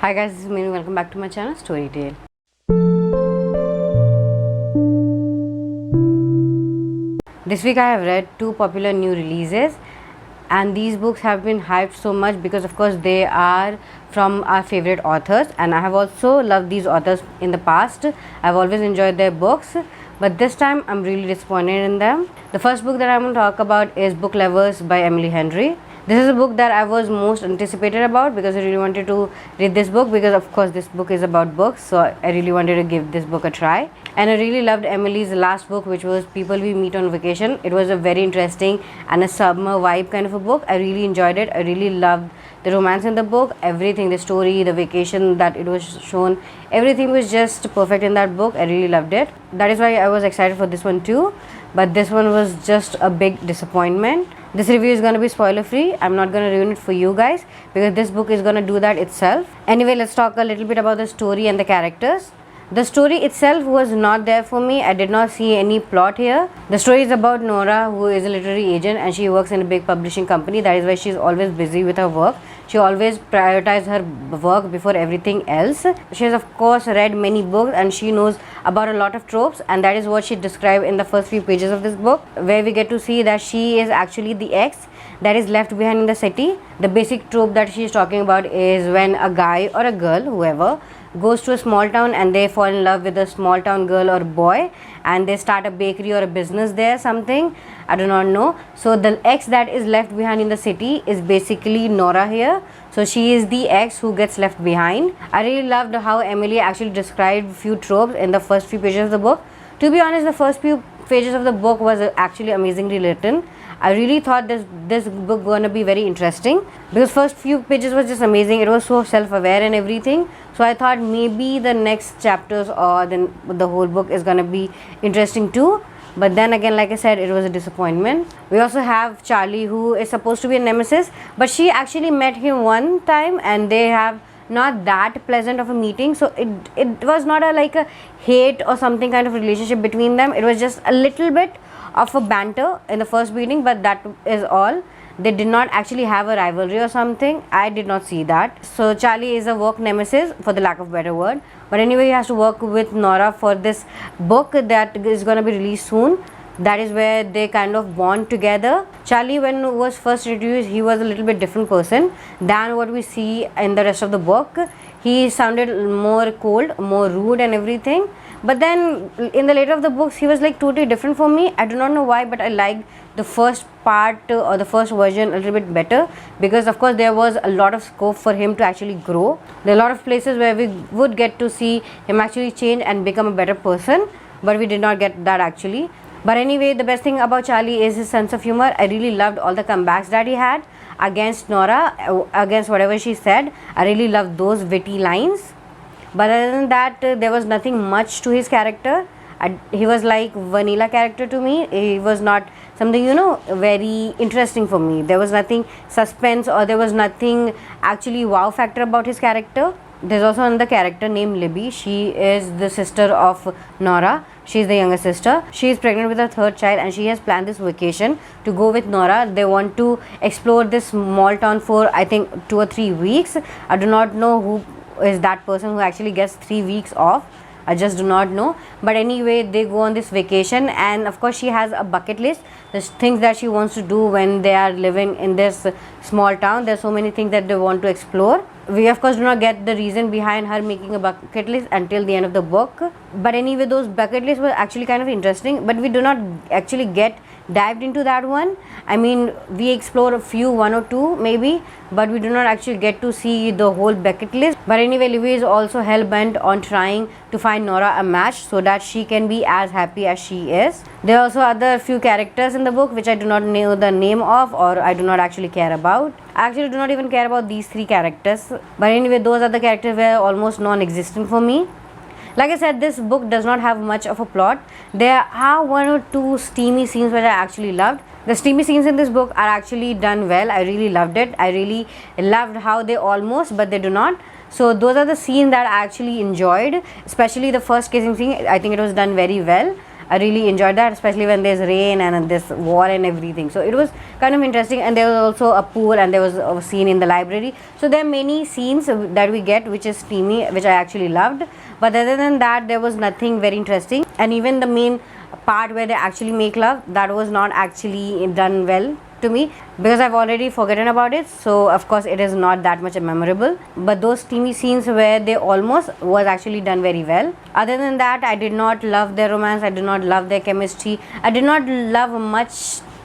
Hi guys, this is Meenu. Welcome back to my channel Storytale. This week I have read two popular new releases, and these books have been hyped so much because of course they are from our favorite authors, and I have also loved these authors in the past. I've always enjoyed their books, but this time I'm really disappointed in them. The first book that I'm going to talk about is Book Lovers by Emily Henry. This is a book that I was most anticipated about because I really wanted to read this book, because of course this book is about books, so I really wanted to give this book a try. And I really loved Emily's last book, which was People We Meet on Vacation. It was a very interesting and a summer vibe kind of a book. I really enjoyed it. I really loved the romance in the book, everything, the story, the vacation that it was shown, everything was just perfect in that book. I really loved it. That is why I was excited for this one too, but this one was just a big disappointment. This review is going to be spoiler free. I'm not going to ruin it for you guys because this book is going to do that itself. Anyway, let's talk a little bit about the story and the characters. The story itself was not there for me. I did not see any plot here. The story is about Nora, who is a literary agent, and she works in a big publishing company. That is why she is always busy with her work. She always prioritizes her work before everything else. She has of course read many books and she knows about a lot of tropes, and that is what she described in the first few pages of this book, where we get to see that she is actually the ex that is left behind in the city. The basic trope that she is talking about is when a guy or a girl, whoever, goes to a small town and they fall in love with a small town girl or boy, and they start a bakery or a business there, something, I do not know. So the ex that is left behind in the city is basically Nora here. So she is the ex who gets left behind. I really loved how Emily actually described few tropes in the first few pages of the book. To be honest, the first few pages of the book was actually amazingly written. I really thought this book gonna be very interesting because first few pages was just amazing. It was so self-aware and everything. So I thought maybe the next chapters or the whole book is gonna be interesting too. But then again, like I said, it was a disappointment. We also have Charlie, who is supposed to be a nemesis, but she actually met him one time and they have not that pleasant of a meeting. So it was not like a hate or something kind of relationship between them. It was just a little bit of a banter in the first meeting, but that is all. They did not actually have a rivalry or something. I did not see that. So Charlie is a work nemesis, for the lack of a better word, but anyway he has to work with Nora for this book that is going to be released soon. That is where they kind of bond together. Charlie, when he was first introduced, he was a little bit different person than what we see in the rest of the book. He sounded more cold, more rude and everything, but then in the later of the books he was like totally different for me. I do not know why, but I liked the first part or the first version a little bit better, because of course there was a lot of scope for him to actually grow. There are a lot of places where we would get to see him actually change and become a better person, but we did not get that actually. But anyway, the best thing about Charlie is his sense of humor. I really loved all the comebacks that he had against Nora, against whatever she said. I really loved those witty lines. But other than that, there was nothing much to his character. He was like vanilla character to me. He was not something, very interesting for me. There was nothing suspense or there was nothing actually wow factor about his character. There's also another character named Libby. She is the sister of Nora. She is the younger sister. She is pregnant with her third child and she has planned this vacation to go with Nora. They want to explore this small town for I think 2 or 3 weeks. I do not know who is that person who actually gets 3 weeks off. I just do not know. But anyway, they go on this vacation, and of course she has a bucket list. There's things that she wants to do when they are living in this small town. There's so many things that they want to explore. We of course do not get the reason behind her making a bucket list until the end of the book. But anyway, those bucket lists were actually kind of interesting, but we do not actually get dived into that one. I mean, we explore a few, 1 or 2 maybe, but we do not actually get to see the whole bucket list. But anyway, Livy is also hell-bent on trying to find Nora a match so that she can be as happy as she is. There are also other few characters in the book which I do not know the name of, or I do not actually care about. I actually do not even care about these 3 characters. But anyway, those are the characters were almost non-existent for me. Like I said, this book does not have much of a plot. There are 1 or 2 steamy scenes which I actually loved. The steamy scenes in this book are actually done well. I really loved it. I really loved how they almost, but they do not. So those are the scenes that I actually enjoyed, especially the first kissing scene. I think it was done very well. I really enjoyed that, especially when there's rain and this war and everything. So it was kind of interesting, and there was also a pool, and there was a scene in the library. So there are many scenes that we get which is steamy, which I actually loved. But other than that, there was nothing very interesting, and even the main part where they actually make love, that was not actually done well to me, because I've already forgotten about it. So of course it is not that much memorable, but those steamy scenes where they almost was actually done very well. Other than that, I did not love their romance, I did not love their chemistry, I did not love much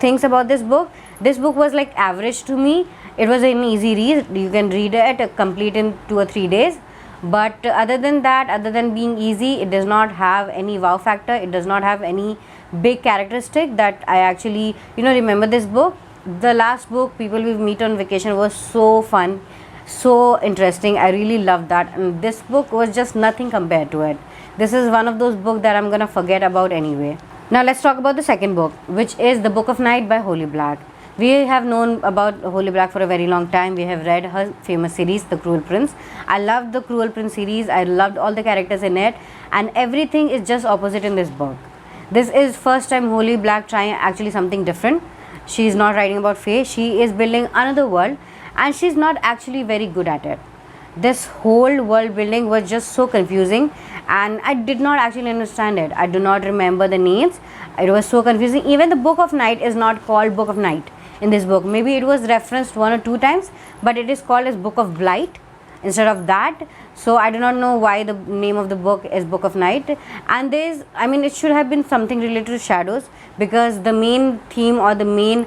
things about this book. This book was like average to me. It was an easy read, you can read it complete in 2 or 3 days. But other than that, other than being easy, it does not have any wow factor, it does not have any big characteristic that I actually remember this book. The last book, People We Meet on Vacation, was so fun, so interesting. I really loved that, and this book was just nothing compared to it. This is one of those books that I'm gonna forget about anyway. Now let's talk about the second book, which is The Book of Night by Holly Black. We have known about Holly Black for a very long time. We have read her famous series, The Cruel Prince. I loved The Cruel Prince series. I loved all the characters in it, and everything is just opposite in this book. This is first time Holly Black trying actually something different. She is not writing about fae, she is building another world, and she's not actually very good at it. This whole world building was just so confusing, and I did not actually understand it. I do not remember the names. It was so confusing. Even the Book of Night is not called Book of Night in this book. Maybe it was referenced 1 or 2 times, but it is called as Book of Blight instead of that. So I do not know why the name of the book is Book of Night. And it should have been something related to shadows, because the main theme or the main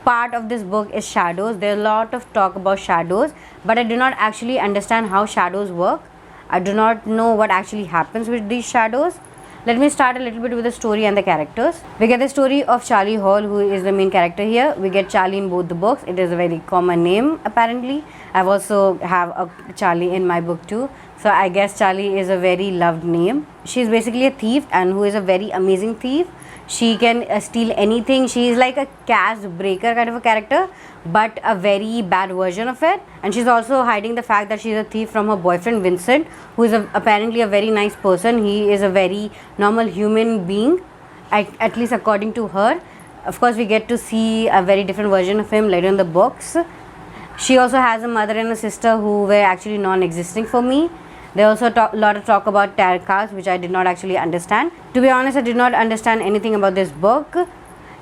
part of this book is shadows. There are a lot of talk about shadows, but I do not actually understand how shadows work. I do not know what actually happens with these shadows. Let me start a little bit with the story and the characters. We get the story of Charlie Hall, who is the main character here. We get Charlie in both the books. It is a very common name apparently. I've also have a Charlie in my book too. So I guess Charlie is a very loved name. She is basically a thief, and who is a very amazing thief. She can steal anything. She is like a caste breaker kind of a character, but a very bad version of it. And she's also hiding the fact that she's a thief from her boyfriend Vincent, who is apparently a very nice person. He is a very normal human being, at least according to her. Of course, we get to see a very different version of him later in the books. She also has a mother and a sister who were actually non-existing for me. They also a lot of talk about tarot cards, which I did not actually understand. To be honest, I did not understand anything about this book.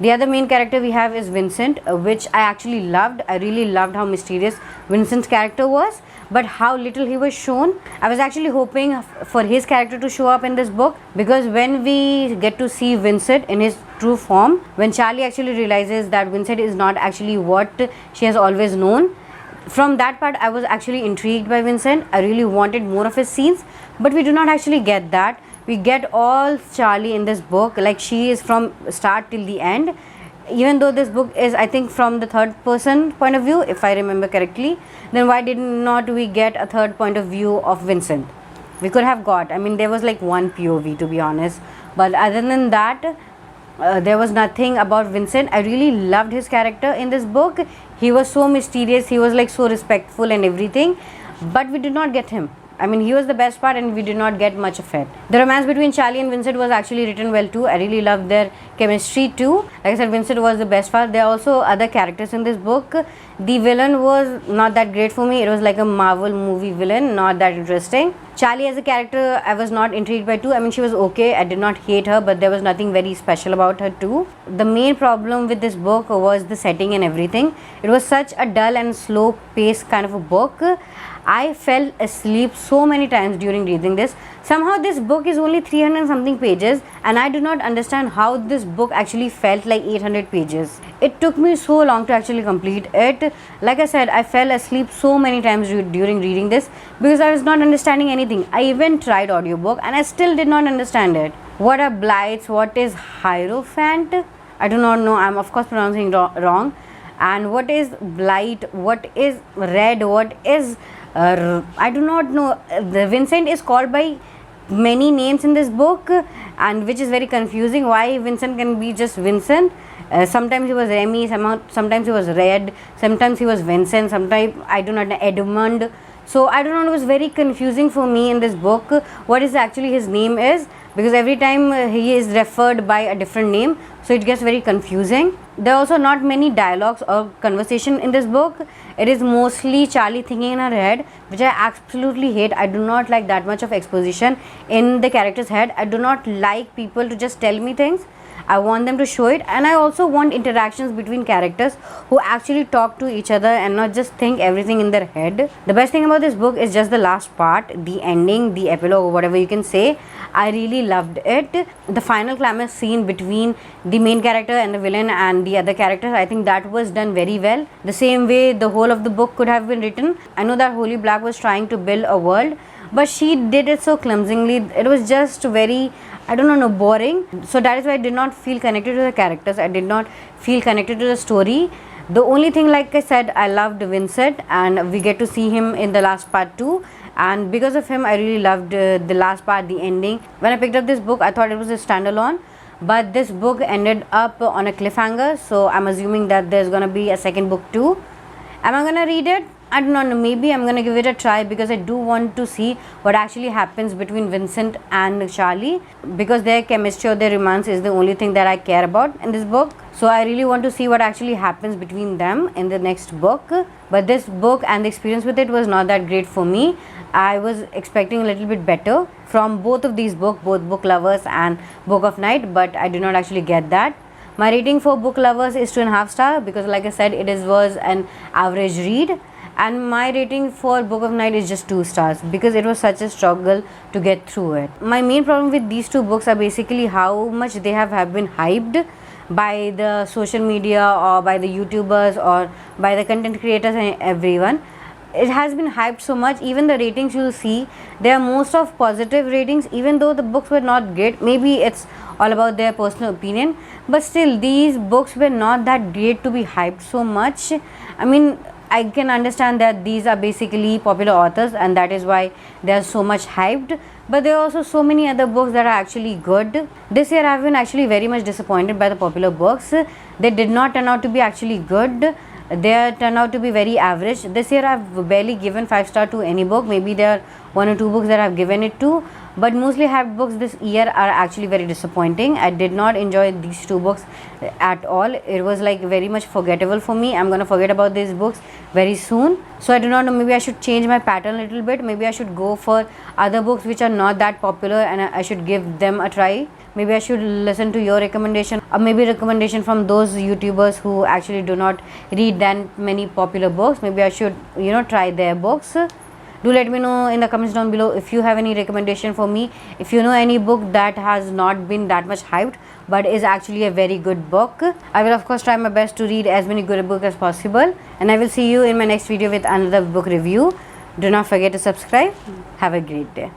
The other main character we have is Vincent, which I actually loved. I really loved how mysterious Vincent's character was, but how little he was shown. I was actually hoping for his character to show up in this book, because when we get to see Vincent in his true form, when Charlie actually realizes that Vincent is not actually what she has always known, from that part I was actually intrigued by Vincent. I really wanted more of his scenes, but we do not actually get that. We get all Charlie in this book, like she is from start till the end, even though this book is, I think, from the third person point of view, if I remember correctly. Then why did not we get a third point of view of Vincent? We could have got, there was like one POV, to be honest, but other than that, there was nothing about Vincent. I really loved his character in this book. He was so mysterious, he was like so respectful and everything, but we did not get him. He was the best part, and we did not get much of it. The romance between Charlie and Vincent was actually written well too. I really loved their chemistry too. Like I said, Vincent was the best part. There are also other characters in this book. The villain was not that great for me. It was like a Marvel movie villain, not that interesting. Charlie as a character, I was not intrigued by too. She was okay. I did not hate her, but there was nothing very special about her too. The main problem with this book was the setting and everything. It was such a dull and slow paced kind of a book. I fell asleep so many times during reading this. Somehow this book is only 300 something pages, and I do not understand how this book actually felt like 800 pages. It took me so long to actually complete it. Like I said, I fell asleep so many times during reading this, because I was not understanding anything. I even tried audiobook and I still did not understand it. What are blights? What is hierophant? I do not know. I'm of course pronouncing wrong. And what is blight? What is red? What is I do not know. The Vincent is called by many names in this book, and which is very confusing. Why Vincent can be just Vincent? Sometimes he was Remy, sometimes he was Red, sometimes he was Vincent, sometimes I do not know, Edmund. So I don't know, it was very confusing for me in this book what is actually his name is. because every time he is referred by a different name, so it gets very confusing. There are also not many dialogues or conversation in this book. It is mostly Charlie thinking in her head, which I absolutely hate. I do not like that much of exposition in the character's head. I do not like people to just tell me things. I want them to show it, and I also want interactions between characters who actually talk to each other and not just think everything in their head. The best thing about this book is just the last part, the ending, the epilogue, or whatever you can say. I really loved it. The final climax scene between the main character and the villain and the other characters, I think that was done very well. The same way the whole of the book could have been written. I know that Holly Black was trying to build a world, but she did it so clumsily. It was just very, I don't know, boring. So that is why I did not feel connected to the characters. I did not feel connected to the story. The only thing, like I said, I loved Vincent, and we get to see him in the last part too. And because of him, I really loved the last part, the ending. When I picked up this book, I thought it was a standalone, but this book ended up on a cliffhanger. So I'm assuming that there's gonna be a second book too. Am I gonna read it? I do not know. Maybe I'm gonna give it a try, because I do want to see what actually happens between Vincent and Charlie, because their chemistry or their romance is the only thing that I care about in this book. So I really want to see what actually happens between them in the next book. But this book and the experience with it was not that great for me. I was expecting a little bit better from both of these books, both Book Lovers and Book of Night, but I did not actually get that. My rating for Book Lovers is 2.5 stars, because like I said, was an average read. And my rating for Book of Night is just 2 stars, because it was such a struggle to get through it. My main problem with these two books are basically how much they have been hyped by the social media or by the YouTubers or by the content creators and everyone. It has been hyped so much. Even the ratings you'll see, they are most of positive ratings, even though the books were not great. Maybe it's all about their personal opinion, but still these books were not that great to be hyped so much. I mean, I can understand that these are basically popular authors and that is why they are so much hyped, but there are also so many other books that are actually good. This year I have been actually very much disappointed by the popular books. They did not turn out to be actually good. They turned out to be very average. This year I have barely given 5 star to any book. Maybe there are 1 or 2 books that I have given it to, but mostly hyped books this year are actually very disappointing. I did not enjoy these 2 books at all. It was like very much forgettable for me. I'm gonna forget about these books very soon. So I do not know, maybe I should change my pattern a little bit. Maybe I should go for other books which are not that popular and I should give them a try. Maybe I should listen to your recommendation, or maybe recommendation from those YouTubers who actually do not read that many popular books. Maybe I should, try their books. Do let me know in the comments down below if you have any recommendation for me. If you know any book that has not been that much hyped but is actually a very good book, I will of course try my best to read as many good books as possible. And I will see you in my next video with another book review. Do not forget to subscribe. Have a great day.